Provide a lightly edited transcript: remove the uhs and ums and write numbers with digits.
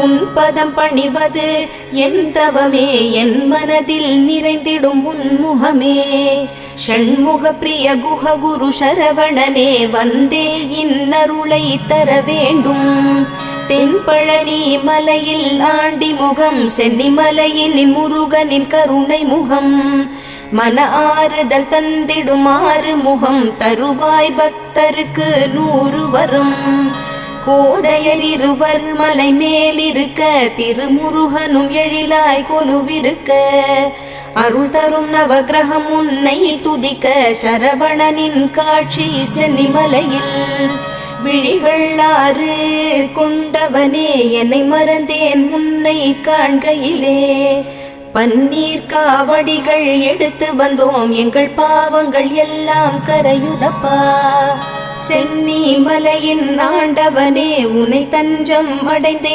உன் பதம் பணிவது என் தவமே, என் மனதில் நிறைந்திடும் உன்முகமே. ஷண்முக பிரிய குஹ குரு சரவணனே, வந்தே இன்னருளை தர வேண்டும். தென்பழனி மலையில் ஆண்டி முகம், சென்னிமலையில் முருகனின் கருணை முகம். மன ஆறுதல் தந்திடும் ஆறு முகம், தருவாய் பக்தருக்கு 100 வரும். கோதையர் இருவர் மலை மேலிருக்க, திருமுருகனும் எழிலாய் கொலுவிருக்க. அருள் தரும் நவகிரகம் உன்னை துதிக்க, சரவணனின் காட்சி சென்னிமலையில். விழிகள் 6 கொண்டவனே, என்னை மறந்தேன் உன்னை காண்கையிலே. பன்னீர் காவடிகள் எடுத்து வந்தோம், எங்கள் பாவங்கள் எல்லாம் கரையுதப்பா. சென்னி மலையின் ஆண்டவனே, உன்னை தஞ்சம் அடைந்தேன்.